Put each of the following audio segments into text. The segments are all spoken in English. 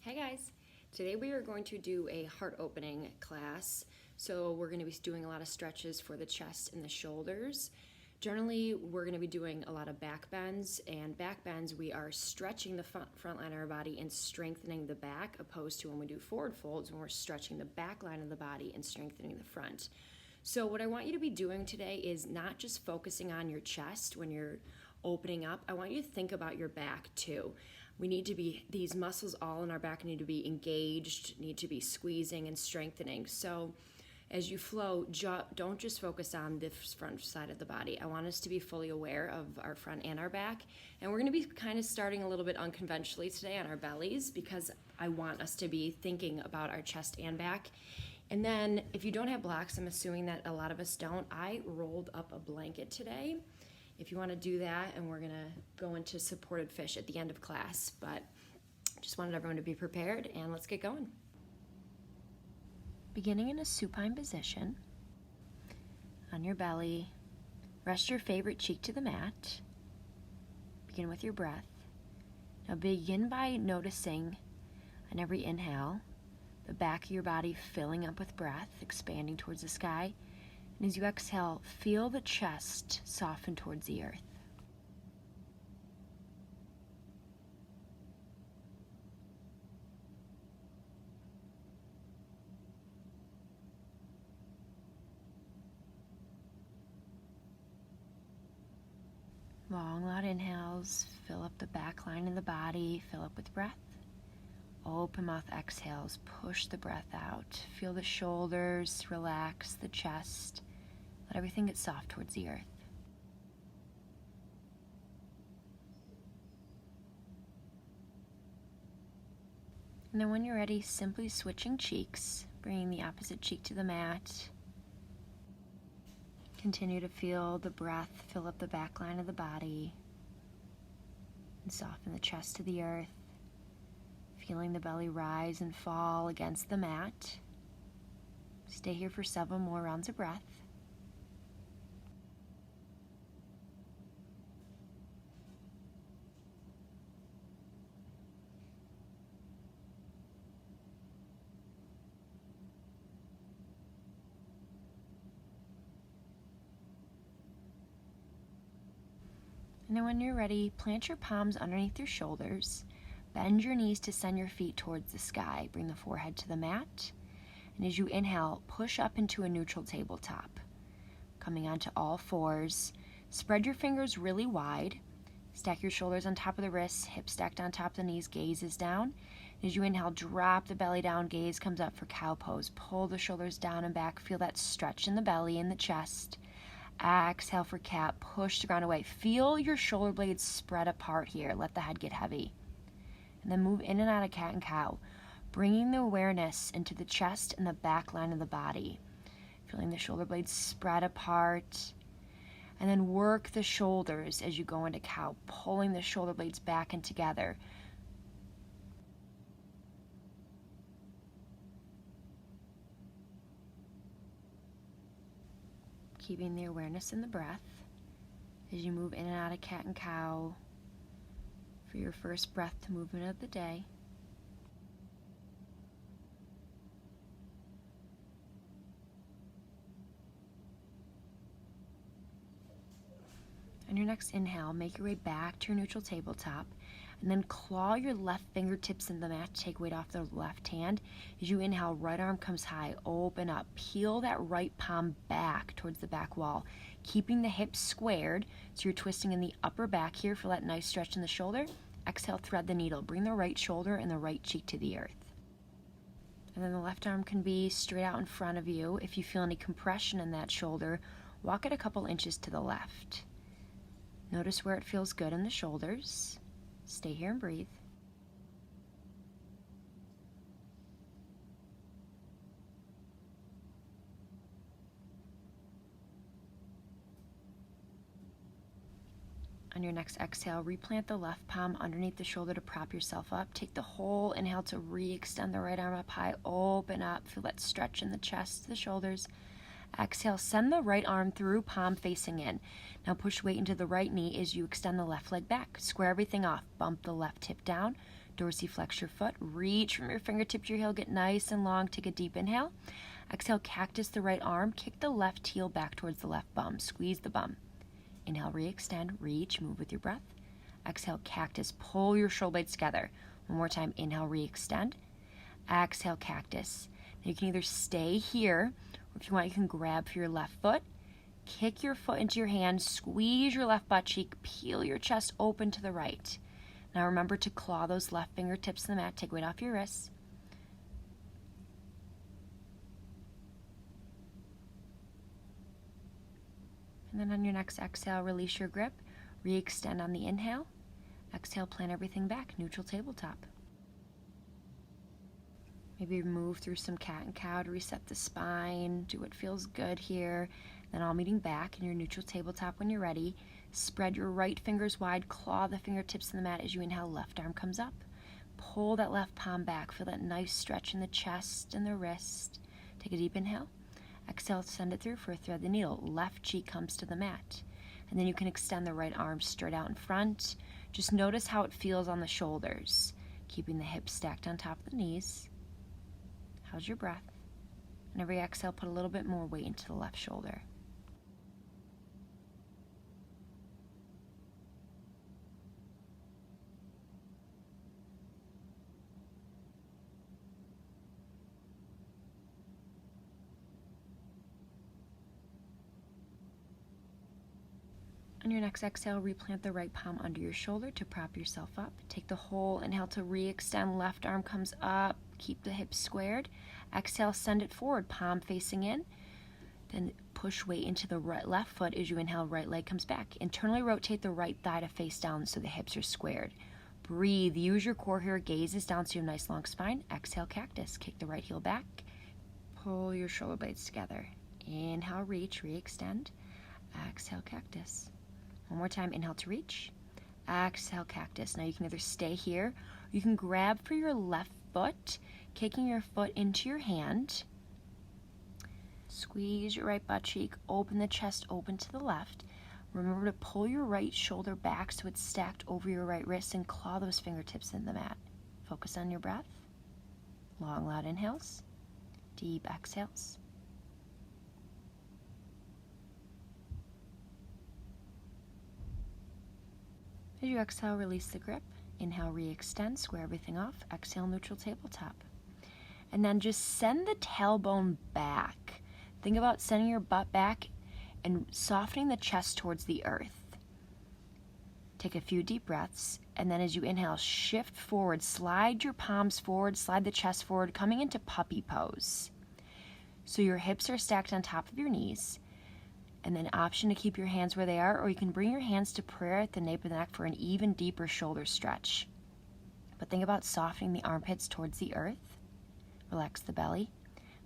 Hey guys, today we are going to do a heart opening class. So we're going to be doing a lot of stretches for the chest and the shoulders. Generally, we're going to be doing a lot of back bends, and back bends we are stretching the front line of our body and strengthening the back, opposed to when we do forward folds when we're stretching the back line of the body and strengthening the front. So what I want you to be doing today is not just focusing on your chest when you're opening up. I want you to think about your back too. We need to be, these muscles all in our back need to be engaged, need to be squeezing and strengthening. So as you flow, don't just focus on the front side of the body. I want us to be fully aware of our front and our back. And we're going to be kind of starting a little bit unconventionally today on our bellies, because I want us to be thinking about our chest and back. And then if you don't have blocks, I'm assuming that a lot of us don't, I rolled up a blanket today. If you want to do that, and we're going to go into supported fish at the end of class, but just wanted everyone to be prepared, and let's get going. Beginning in a supine position, on your belly, rest your favorite cheek to the mat. Begin with your breath. Now begin by noticing on every inhale, the back of your body filling up with breath, expanding towards the sky. And as you exhale, feel the chest soften towards the earth. Long, loud inhales, fill up the back line of the body, fill up with breath. Open mouth exhales, push the breath out. Feel the shoulders relax, the chest. Let everything get soft towards the earth. And then when you're ready, simply switching cheeks, bringing the opposite cheek to the mat. Continue to feel the breath fill up the back line of the body and soften the chest to the earth. Feeling the belly rise and fall against the mat. Stay here for several more rounds of breath. And then when you're ready, plant your palms underneath your shoulders. Bend your knees to send your feet towards the sky. Bring the forehead to the mat. And as you inhale, push up into a neutral tabletop. Coming onto all fours. Spread your fingers really wide. Stack your shoulders on top of the wrists, hips stacked on top of the knees, gaze is down. As you inhale, drop the belly down, gaze comes up for cow pose. Pull the shoulders down and back. Feel that stretch in the belly and the chest. Exhale for cat, push the ground away. Feel your shoulder blades spread apart here. Let the head get heavy. And then move in and out of cat and cow, bringing the awareness into the chest and the back line of the body. Feeling the shoulder blades spread apart. And then work the shoulders as you go into cow, pulling the shoulder blades back and together. Keeping the awareness in the breath as you move in and out of cat and cow for your first breath to movement of the day. On your next inhale, make your way back to your neutral tabletop, and then claw your left fingertips in the mat to take weight off the left hand. As you inhale, right arm comes high, open up. Peel that right palm back towards the back wall, keeping the hips squared, so you're twisting in the upper back here for that nice stretch in the shoulder. Exhale, thread the needle. Bring the right shoulder and the right cheek to the earth. And then the left arm can be straight out in front of you. If you feel any compression in that shoulder, walk it a couple inches to the left. Notice where it feels good in the shoulders. Stay here and breathe. On your next exhale, replant the left palm underneath the shoulder to prop yourself up. Take the whole inhale to re-extend the right arm up high, open up. Feel that stretch in the chest, the shoulders. Exhale, send the right arm through, palm facing in. Now push weight into the right knee as you extend the left leg back. Square everything off. Bump the left hip down. Dorsiflex your foot. Reach from your fingertip to your heel. Get nice and long. Take a deep inhale. Exhale, cactus the right arm. Kick the left heel back towards the left bum. Squeeze the bum. Inhale, re-extend. Reach. Move with your breath. Exhale, cactus. Pull your shoulder blades together. One more time. Inhale, re-extend. Exhale, cactus. Now you can either stay here, or if you want, you can grab for your left foot. Kick your foot into your hand. Squeeze your left butt cheek. Peel your chest open to the right. Now remember to claw those left fingertips in the mat. Take weight off your wrists. And then on your next exhale, release your grip. Re-extend on the inhale. Exhale, plant everything back. Neutral tabletop. Maybe move through some cat and cow to reset the spine. Do what feels good here. Then all meeting back in your neutral tabletop when you're ready. Spread your right fingers wide. Claw the fingertips in the mat as you inhale. Left arm comes up. Pull that left palm back. Feel that nice stretch in the chest and the wrist. Take a deep inhale. Exhale, send it through for a thread the needle. Left cheek comes to the mat. And then you can extend the right arm straight out in front. Just notice how it feels on the shoulders. Keeping the hips stacked on top of the knees. How's your breath? And every exhale, put a little bit more weight into the left shoulder. On your next exhale, replant the right palm under your shoulder to prop yourself up. Take the whole inhale to re-extend. Left arm comes up. Keep the hips squared. Exhale, send it forward, palm facing in. Then push weight into the left foot as you inhale, right leg comes back. Internally rotate the right thigh to face down so the hips are squared. Breathe. Use your core here. Gaze is down so you have a nice long spine. Exhale, cactus. Kick the right heel back. Pull your shoulder blades together. Inhale, reach, re-extend. Exhale, cactus. One more time, inhale to reach. Exhale, cactus. Now you can either stay here, or you can grab for your left foot, kicking your foot into your hand. Squeeze your right butt cheek, open the chest, open to the left. Remember to pull your right shoulder back so it's stacked over your right wrist and claw those fingertips in the mat. Focus on your breath. Long, loud inhales. Deep exhales. As you exhale, release the grip. Inhale, re-extend, square everything off. Exhale, neutral tabletop. And then just send the tailbone back. Think about sending your butt back and softening the chest towards the earth. Take a few deep breaths, and then as you inhale, shift forward. Slide your palms forward, slide the chest forward, coming into puppy pose. So your hips are stacked on top of your knees. And then option to keep your hands where they are, or you can bring your hands to prayer at the nape of the neck for an even deeper shoulder stretch. But think about softening the armpits towards the earth. Relax the belly.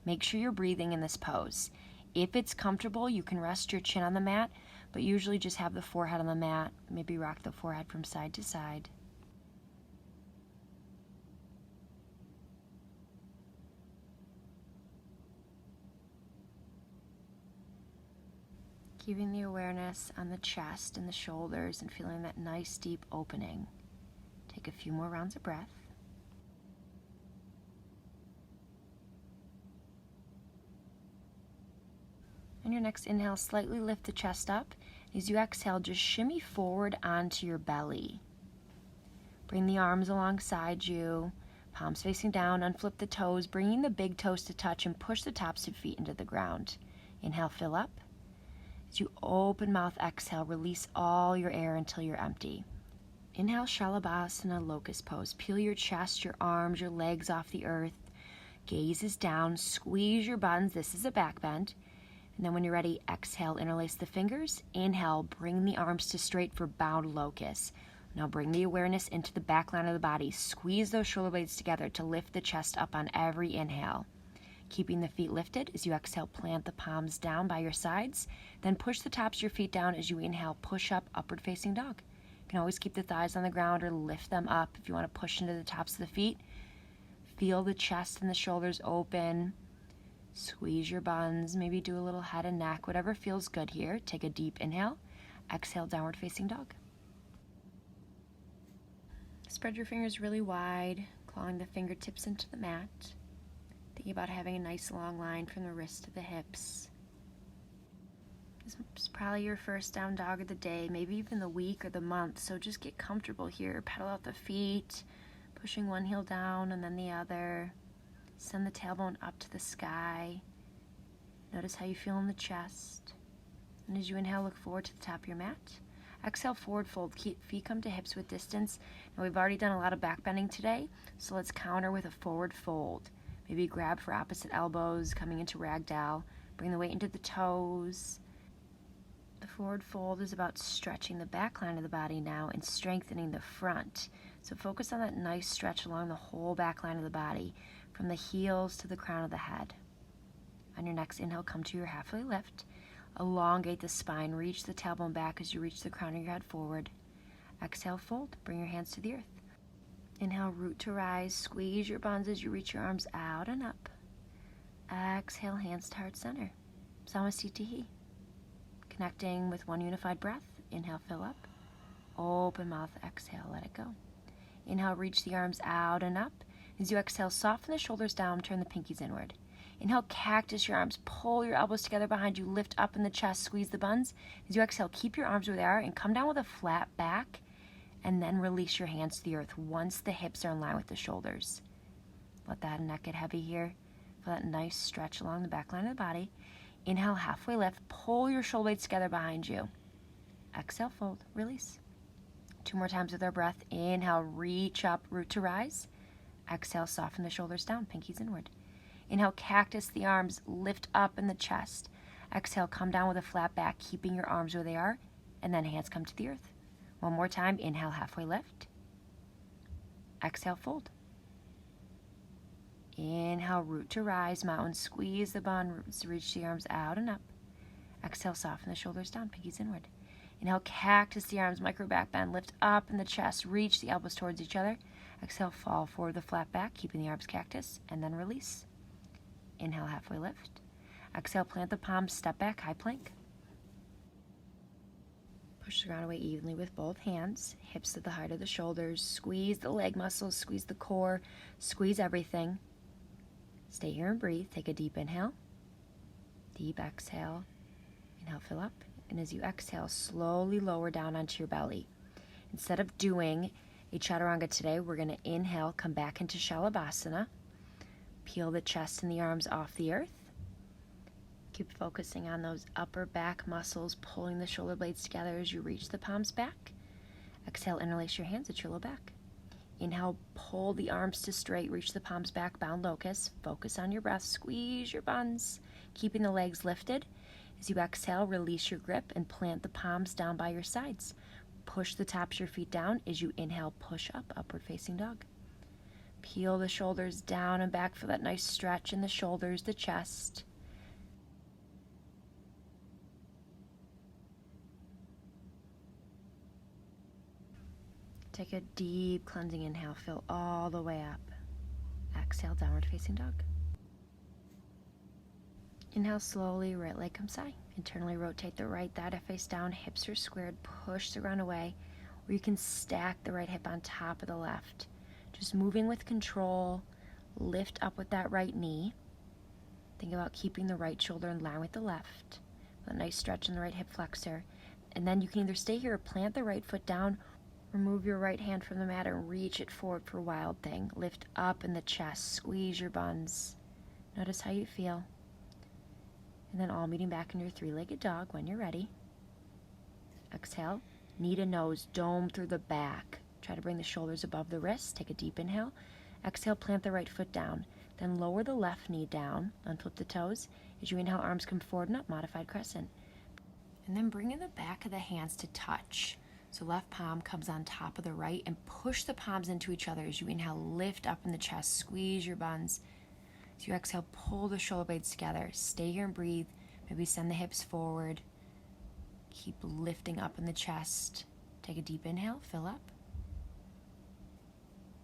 Make sure you're breathing in this pose. If it's comfortable, you can rest your chin on the mat, but usually just have the forehead on the mat. Maybe rock the forehead from side to side. Keeping the awareness on the chest and the shoulders and feeling that nice deep opening. Take a few more rounds of breath. On your next inhale, slightly lift the chest up. As you exhale, just shimmy forward onto your belly. Bring the arms alongside you, palms facing down, unflip the toes, bringing the big toes to touch and push the tops of feet into the ground. Inhale, fill up. As you open mouth, exhale, release all your air until you're empty. Inhale, Shalabhasana, locust pose. Peel your chest, your arms, your legs off the earth. Gaze is down. Squeeze your buns. This is a back bend. And then when you're ready, exhale, interlace the fingers. Inhale, bring the arms to straight for bound locust. Now bring the awareness into the back line of the body. Squeeze those shoulder blades together to lift the chest up on every inhale. Keeping the feet lifted as you exhale, plant the palms down by your sides. Then push the tops of your feet down as you inhale, push up, upward facing dog. You can always keep the thighs on the ground or lift them up if you want to push into the tops of the feet. Feel the chest and the shoulders open. Squeeze your buns, maybe do a little head and neck, whatever feels good here. Take a deep inhale. Exhale, downward facing dog. Spread your fingers really wide, clawing the fingertips into the mat. Thinking about having a nice long line from the wrist to the hips. This is probably your first down dog of the day, maybe even the week or the month, so just get comfortable here. Pedal out the feet, pushing one heel down and then the other. Send the tailbone up to the sky. Notice how you feel in the chest. And as you inhale, look forward to the top of your mat. Exhale, forward fold. Keep feet come to hips with distance. Now we've already done a lot of back bending today, so let's counter with a forward fold. Maybe grab for opposite elbows, coming into ragdoll. Bring the weight into the toes. The forward fold is about stretching the back line of the body now and strengthening the front. So focus on that nice stretch along the whole back line of the body, from the heels to the crown of the head. On your next inhale, come to your halfway lift. Elongate the spine, reach the tailbone back as you reach the crown of your head forward. Exhale, fold, bring your hands to the earth. Inhale, root to rise, squeeze your buns as you reach your arms out and up. Exhale, hands to heart center. Samasthiti. Connecting with one unified breath. Inhale, fill up. Open mouth, exhale, let it go. Inhale, reach the arms out and up. As you exhale, soften the shoulders down, turn the pinkies inward. Inhale, cactus your arms, pull your elbows together behind you, lift up in the chest, squeeze the buns. As you exhale, keep your arms where they are and come down with a flat back, and then release your hands to the earth once the hips are in line with the shoulders. Let the head and neck get heavy here. Feel that nice stretch along the back line of the body. Inhale, halfway lift, pull your shoulder blades together behind you. Exhale, fold, release. 2 more times with our breath. Inhale, reach up, root to rise. Exhale, soften the shoulders down, pinkies inward. Inhale, cactus the arms, lift up in the chest. Exhale, come down with a flat back, keeping your arms where they are, and then hands come to the earth. 1 more time, inhale, halfway lift. Exhale, fold. Inhale, root to rise, mountain, squeeze the bun, reach the arms out and up. Exhale, soften the shoulders down, pinkies inward. Inhale, cactus the arms, micro back bend, lift up in the chest, reach the elbows towards each other. Exhale, fall forward the flat back, keeping the arms cactus, and then release. Inhale, halfway lift. Exhale, plant the palms, step back, high plank. Push the ground away evenly with both hands, hips to the height of the shoulders. Squeeze the leg muscles, squeeze the core, squeeze everything. Stay here and breathe. Take a deep inhale. Deep exhale. Inhale, fill up. And as you exhale, slowly lower down onto your belly. Instead of doing a chaturanga today, we're going to inhale, come back into Shalabhasana. Peel the chest and the arms off the earth. Keep focusing on those upper back muscles, pulling the shoulder blades together as you reach the palms back. Exhale, interlace your hands at your low back. Inhale, pull the arms to straight, reach the palms back, bound locust. Focus on your breath, squeeze your buns, keeping the legs lifted. As you exhale, release your grip and plant the palms down by your sides. Push the tops of your feet down. As you inhale, push up, upward facing dog. Peel the shoulders down and back for that nice stretch in the shoulders, the chest. Take a deep cleansing inhale, fill all the way up. Exhale, downward facing dog. Inhale slowly, right leg comes high. Internally rotate the right thigh to face down, hips are squared, push the ground away, or you can stack the right hip on top of the left. Just moving with control, lift up with that right knee. Think about keeping the right shoulder in line with the left. A nice stretch in the right hip flexor. And then you can either stay here or plant the right foot down, remove your right hand from the mat and reach it forward for Wild Thing. Lift up in the chest, squeeze your buns. Notice how you feel. And then all meeting back in your 3-legged dog when you're ready. Exhale, knee to nose, dome through the back. Try to bring the shoulders above the wrists. Take a deep inhale. Exhale, plant the right foot down. Then lower the left knee down, unflip the toes. As you inhale, arms come forward and up, modified crescent. And then bring in the back of the hands to touch. So left palm comes on top of the right and push the palms into each other. As you inhale, lift up in the chest, squeeze your buns. As you exhale, pull the shoulder blades together. Stay here and breathe. Maybe send the hips forward. Keep lifting up in the chest. Take a deep inhale, fill up.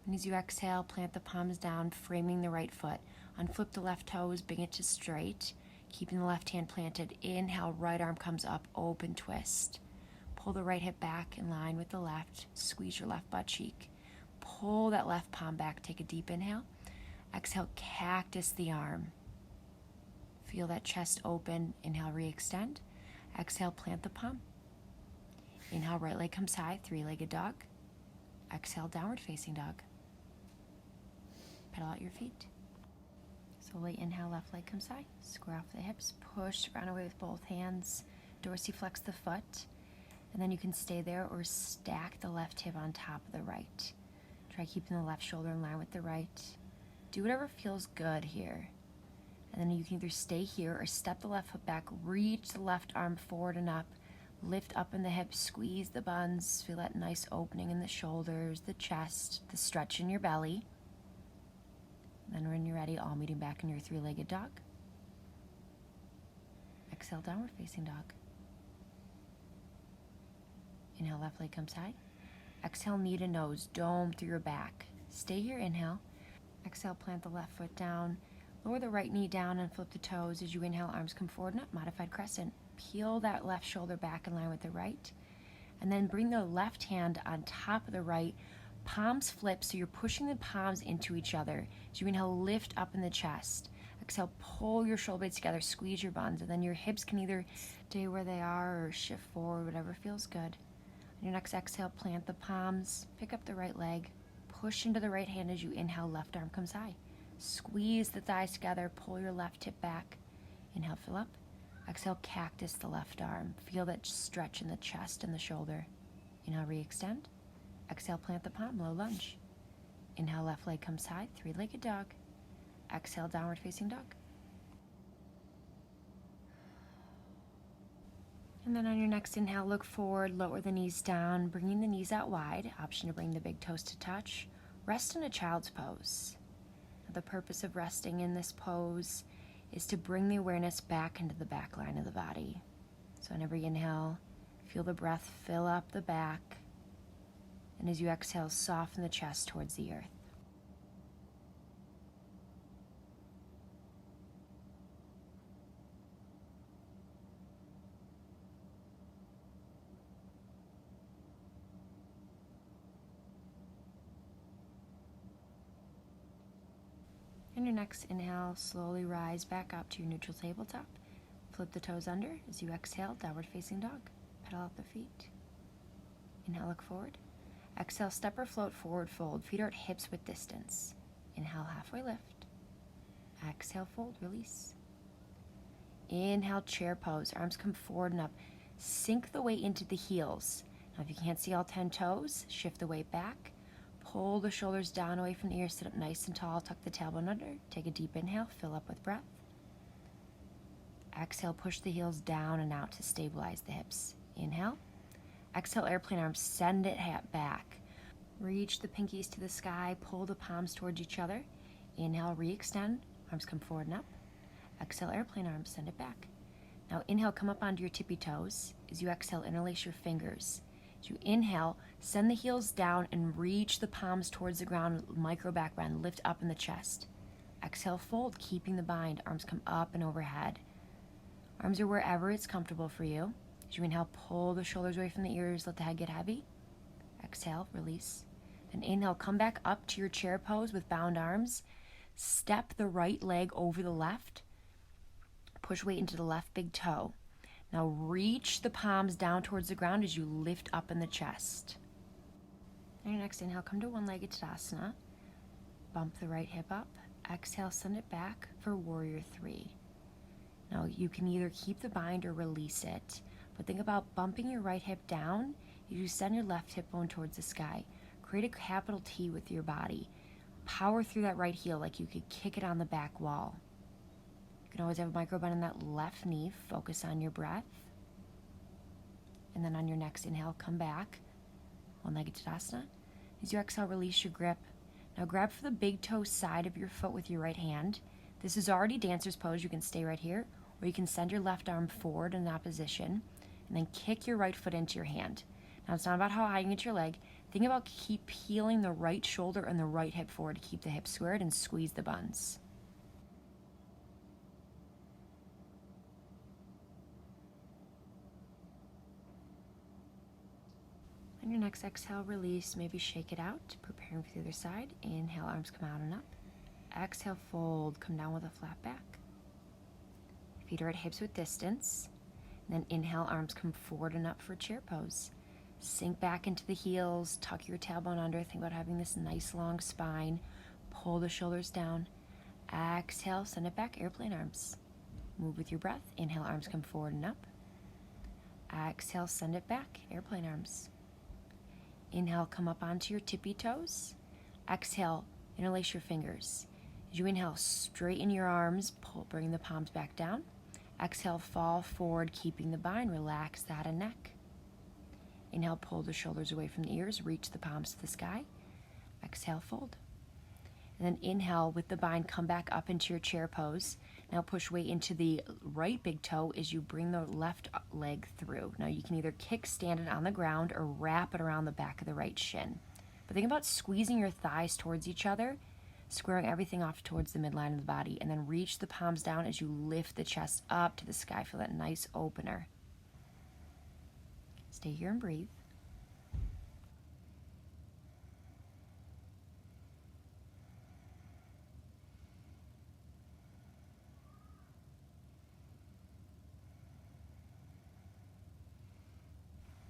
And as you exhale, plant the palms down, framing the right foot. Unflip the left toes, bring it to straight. Keeping the left hand planted. Inhale, right arm comes up, open twist. Pull the right hip back in line with the left. Squeeze your left butt cheek. pull that left palm back. Take a deep inhale. Exhale, cactus the arm. Feel that chest open. Inhale, re-extend. Exhale, plant the palm. Inhale, right leg comes high, three-legged dog. Exhale, downward facing dog. Pedal out your feet. Slowly inhale, left leg comes high. Square off the hips. Push round away with both hands. Dorsiflex the foot. And then you can stay there or stack the left hip on top of the right. Try keeping the left shoulder in line with the right. Do whatever feels good here. And then you can either stay here or step the left foot back, reach the left arm forward and up, lift up in the hips, squeeze the buns, feel that nice opening in the shoulders, the chest, the stretch in your belly. And then when you're ready, all meeting back in your three-legged dog. Exhale, downward facing dog. Inhale, left leg comes high. Exhale, knee to nose, dome through your back. Stay here, inhale. Exhale, plant the left foot down. Lower the right knee down and flip the toes. As you inhale, arms come forward and up, modified crescent. Peel that left shoulder back in line with the right. And then bring the left hand on top of the right. Palms flip, so you're pushing the palms into each other. As you inhale, lift up in the chest. Exhale, pull your shoulder blades together, squeeze your buns, and then your hips can either stay where they are or shift forward, whatever feels good. On your next exhale, plant the palms, pick up the right leg, push into the right hand as you inhale, left arm comes high. Squeeze the thighs together, pull your left hip back. Inhale, fill up. Exhale, cactus the left arm. Feel that stretch in the chest and the shoulder. Inhale, re-extend. Exhale, plant the palm, low lunge. Inhale, left leg comes high, three-legged dog. Exhale, downward facing dog. And then on your next inhale, look forward, lower the knees down, bringing the knees out wide. Option to bring the big toes to touch. Rest in a child's pose. The purpose of resting in this pose is to bring the awareness back into the back line of the body. So on every inhale, feel the breath fill up the back. And as you exhale, soften the chest towards the earth. On your next inhale, slowly rise back up to your neutral tabletop. Flip the toes under as you exhale, downward facing dog. Pedal out the feet. Inhale, look forward. Exhale, step or float forward fold. Feet are at hips with distance. Inhale, halfway lift. Exhale, fold, release. Inhale, chair pose. Arms come forward and up. Sink the weight into the heels. Now, if you can't see all 10 toes, shift the weight back. Pull the shoulders down away from the ears, sit up nice and tall, tuck the tailbone under. Take a deep inhale, fill up with breath. Exhale, push the heels down and out to stabilize the hips. Inhale. Exhale, airplane arms, send it back. Reach the pinkies to the sky, pull the palms towards each other. Inhale, re-extend, arms come forward and up. Exhale, airplane arms, send it back. Now inhale, come up onto your tippy toes. As you exhale, interlace your fingers. As you inhale, send the heels down and reach the palms towards the ground, micro back bend, lift up in the chest. Exhale, fold, keeping the bind, arms come up and overhead. Arms are wherever it's comfortable for you. As you inhale, pull the shoulders away from the ears, let the head get heavy. Exhale, release. Then inhale, come back up to your chair pose with bound arms. Step the right leg over the left. Push weight into the left big toe. Now reach the palms down towards the ground as you lift up in the chest. On your next inhale, come to one-legged Tadasana. Bump the right hip up. Exhale, send it back for Warrior 3. Now you can either keep the bind or release it, but think about bumping your right hip down as you send your left hip bone towards the sky. Create a capital T with your body. Power through that right heel like you could kick it on the back wall. You can always have a micro bend in that left knee. Focus on your breath. And then on your next inhale, come back. One-legged Tadasana. As you exhale, release your grip. Now grab for the big toe side of your foot with your right hand. This is already dancer's pose. You can stay right here, or you can send your left arm forward in that position, and then kick your right foot into your hand. Now it's not about how high you get your leg. Think about keep peeling the right shoulder and the right hip forward to keep the hips squared and squeeze the buns. On On your next exhale, release, maybe shake it out, preparing for the other side. Inhale, arms come out and up. Exhale, fold, come down with a flat back. Feet are at hips with distance. And then inhale, arms come forward and up for chair pose. Sink back into the heels, tuck your tailbone under. Think about having this nice long spine. Pull the shoulders down. Exhale, send it back, airplane arms. Move with your breath. Inhale, arms come forward and up. Exhale, send it back, airplane arms. Inhale, come up onto your tippy toes. Exhale, interlace your fingers. As you inhale, straighten your arms, bring the palms back down. Exhale, fall forward, keeping the bind. Relax the head and neck. Inhale, pull the shoulders away from the ears, reach the palms to the sky. Exhale, fold. And then inhale, with the bind, come back up into your chair pose. Now push weight into the right big toe as you bring the left leg through. Now you can either kickstand it on the ground or wrap it around the back of the right shin. But think about squeezing your thighs towards each other, squaring everything off towards the midline of the body, and then reach the palms down as you lift the chest up to the sky for that nice opener. Stay here and breathe.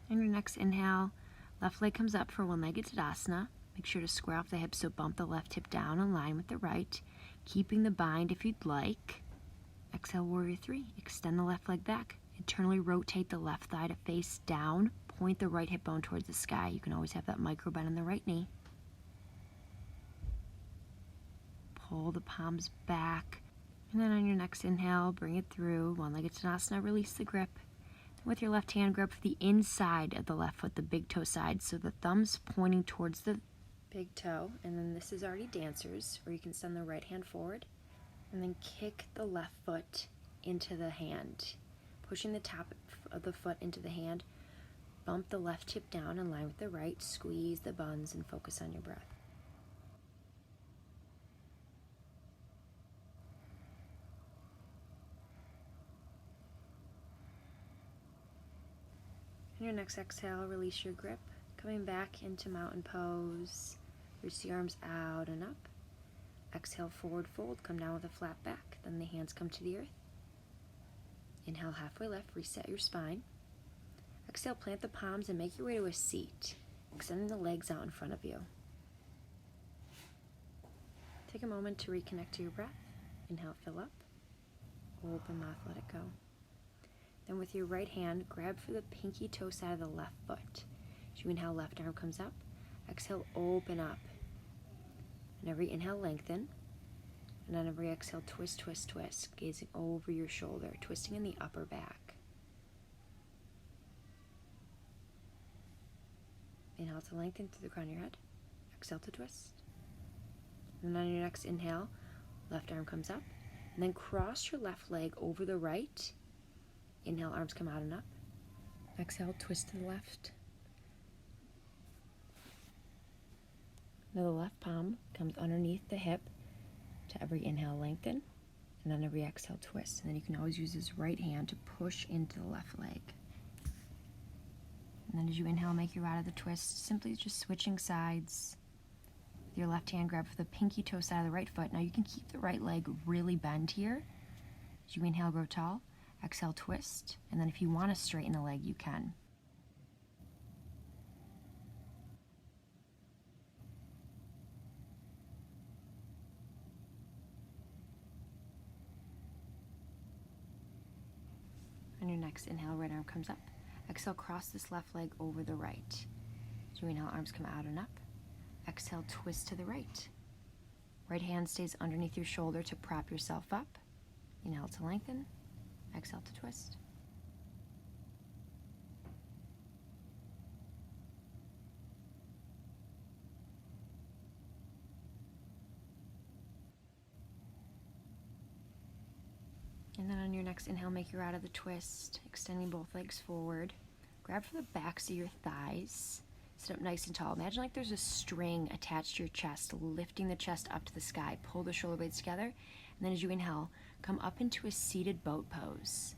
On your next inhale, left leg comes up for one-legged Tadasana. Make sure to square off the hips, so bump the left hip down in line with the right, keeping the bind if you'd like. Exhale, Warrior 3. Extend the left leg back. Internally rotate the left thigh to face down. Point the right hip bone towards the sky. You can always have that micro bend in the right knee. Pull the palms back. And then on your next inhale, bring it through. One-legged Tadasana, release the grip. With your left hand, grab for the inside of the left foot, the big toe side. So the thumb's pointing towards the big toe. And then this is already dancers, or you can send the right hand forward. And then kick the left foot into the hand. Pushing the top of the foot into the hand. Bump the left hip down in line with the right. Squeeze the buns and focus on your breath. On your next exhale, release your grip. Coming back into mountain pose. Reach the arms out and up. Exhale, forward fold. Come down with a flat back. Then the hands come to the earth. Inhale, halfway left. Reset your spine. Exhale, plant the palms and make your way to a seat. Extending the legs out in front of you. Take a moment to reconnect to your breath. Inhale, fill up. Open mouth, let it go. Then with your right hand, grab for the pinky toe side of the left foot. As you inhale, left arm comes up. Exhale, open up. And every inhale, lengthen. And on every exhale, twist, twist, twist, gazing over your shoulder, twisting in the upper back. Inhale to lengthen through the crown of your head. Exhale to twist. And then on your next inhale, left arm comes up. And then cross your left leg over the right. Inhale, arms come out and up. Exhale, twist to the left. Now the left palm comes underneath the hip. To every inhale, lengthen. And on every exhale, twist. And then you can always use this right hand to push into the left leg. And then as you inhale, make your way out of the twist. Simply just switching sides. With your left hand, grab for the pinky toe side of the right foot. Now you can keep the right leg really bent here. As you inhale, grow tall. Exhale, twist. And then if you want to straighten the leg, you can. On your next inhale, right arm comes up. Exhale, cross this left leg over the right. As you inhale, arms come out and up. Exhale, twist to the right. Right hand stays underneath your shoulder to prop yourself up. Inhale to lengthen. Exhale to twist. And then on your next inhale, make your way out of the twist, extending both legs forward. Grab for the backs of your thighs. Sit up nice and tall. Imagine like there's a string attached to your chest, lifting the chest up to the sky. Pull the shoulder blades together. And then as you inhale, come up into a seated boat pose.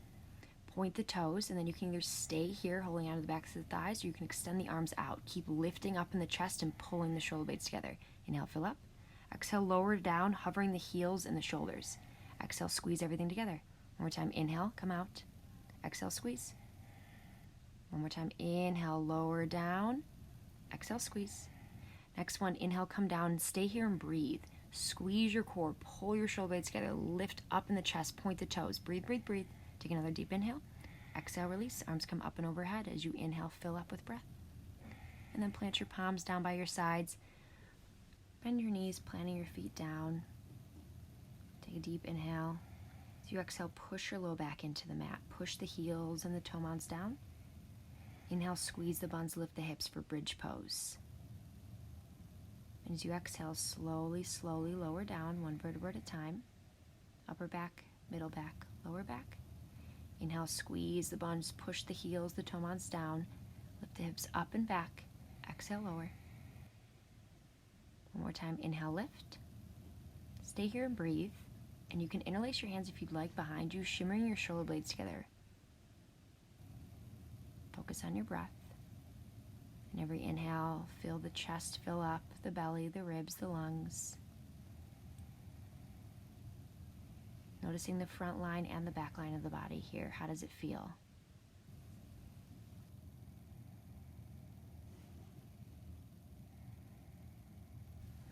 Point the toes, and then you can either stay here holding onto the backs of the thighs, or you can extend the arms out. Keep lifting up in the chest and pulling the shoulder blades together. Inhale, fill up. Exhale, lower down, hovering the heels and the shoulders. Exhale, squeeze everything together. One more time, inhale, come out. Exhale, squeeze. One more time, inhale, lower down. Exhale, squeeze. Next one, inhale, come down, stay here and breathe. Squeeze your core, pull your shoulder blades together, lift up in the chest, point the toes. Breathe, breathe, breathe. Take another deep inhale. Exhale, release. Arms come up and overhead as you inhale, fill up with breath. And then plant your palms down by your sides. Bend your knees, planting your feet down. Take a deep inhale. As you exhale, push your low back into the mat. Push the heels and the toe mounds down. Inhale, squeeze the buns, lift the hips for bridge pose. And as you exhale, slowly, slowly lower down, one vertebra at a time. Upper back, middle back, lower back. Inhale, squeeze the buns, push the heels, the toe mounds down. Lift the hips up and back. Exhale, lower. One more time, inhale, lift. Stay here and breathe. And you can interlace your hands if you'd like behind you, shimmering your shoulder blades together. Focus on your breath. And every inhale, feel the chest fill up, the belly, the ribs, the lungs. Noticing the front line and the back line of the body here. How does it feel?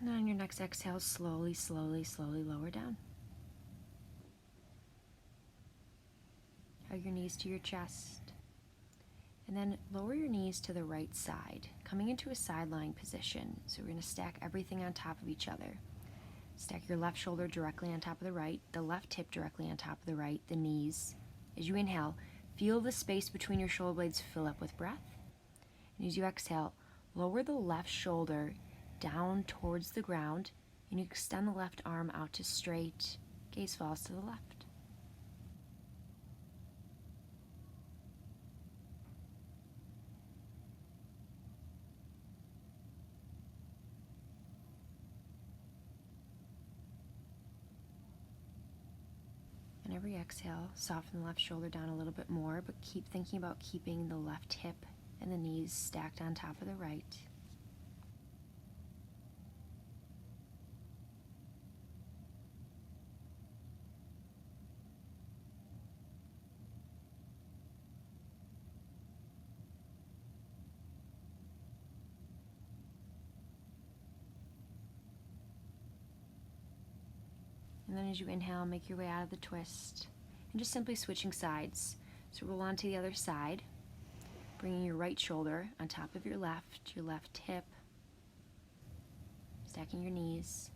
And on your next exhale, slowly, slowly, slowly lower down. Hug your knees to your chest. And then lower your knees to the right side, coming into a side lying position. So we're going to stack everything on top of each other. Stack your left shoulder directly on top of the right, the left hip directly on top of the right, the knees. As you inhale, feel the space between your shoulder blades fill up with breath. And as you exhale, lower the left shoulder down towards the ground, and you extend the left arm out to straight. Gaze falls to the left. And every exhale, soften the left shoulder down a little bit more, but keep thinking about keeping the left hip and the knees stacked on top of the right. And then as you inhale, make your way out of the twist. And just simply switching sides. So roll onto the other side, bringing your right shoulder on top of your left hip, stacking your knees.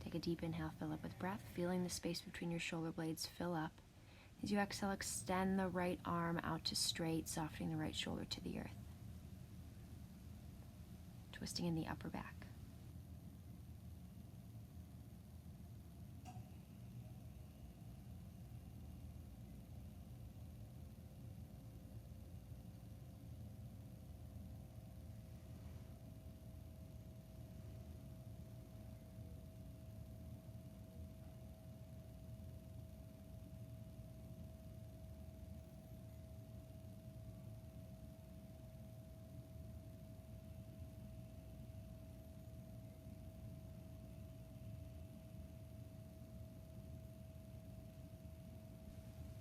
Take a deep inhale, fill up with breath, feeling the space between your shoulder blades fill up. As you exhale, extend the right arm out to straight, softening the right shoulder to the earth. Twisting in the upper back.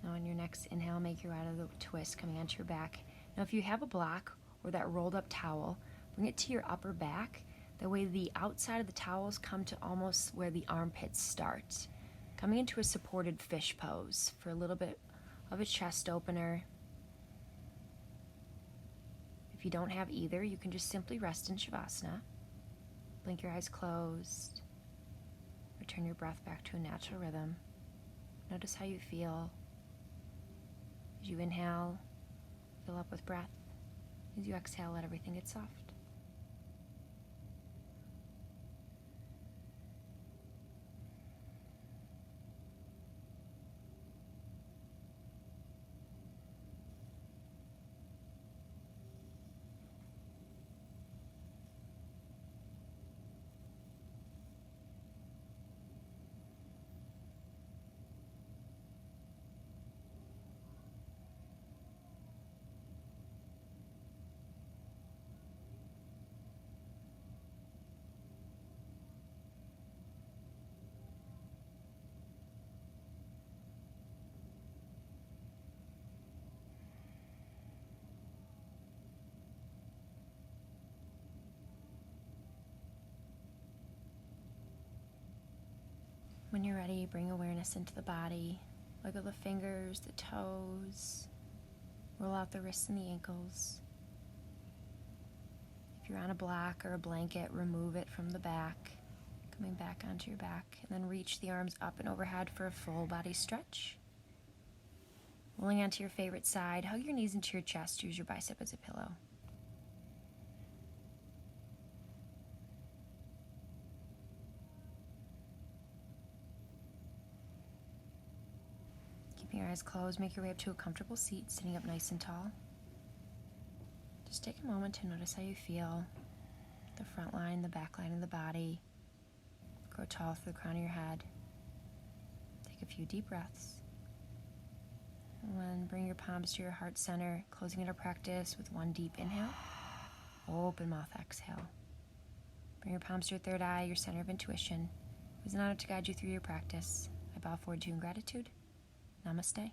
Now on your next inhale, make your way out of the twist, coming onto your back. Now if you have a block or that rolled up towel, bring it to your upper back. That way the outside of the towels come to almost where the armpits start. Coming into a supported fish pose for a little bit of a chest opener. If you don't have either, you can just simply rest in Shavasana. Blink your eyes closed. Return your breath back to a natural rhythm. Notice how you feel. As you inhale, fill up with breath. As you exhale, let everything get soft. When you're ready, bring awareness into the body. Wiggle the fingers, the toes. Roll out the wrists and the ankles. If you're on a block or a blanket, remove it from the back. Coming back onto your back. And then reach the arms up and overhead for a full body stretch. Rolling onto your favorite side. Hug your knees into your chest. Use your bicep as a pillow. Keeping your eyes closed, make your way up to a comfortable seat, sitting up nice and tall. Just take a moment to notice how you feel. The front line, the back line of the body. Grow tall through the crown of your head. Take a few deep breaths. And then bring your palms to your heart center, closing out our practice with one deep inhale. Open mouth exhale. Bring your palms to your third eye, your center of intuition. It was an honor to guide you through your practice. I bow forward to you in gratitude. Namaste.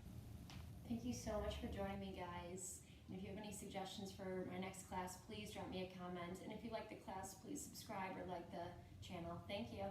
Thank you so much for joining me, guys. And if you have any suggestions for my next class, please drop me a comment. And if you like the class, please subscribe or like the channel. Thank you.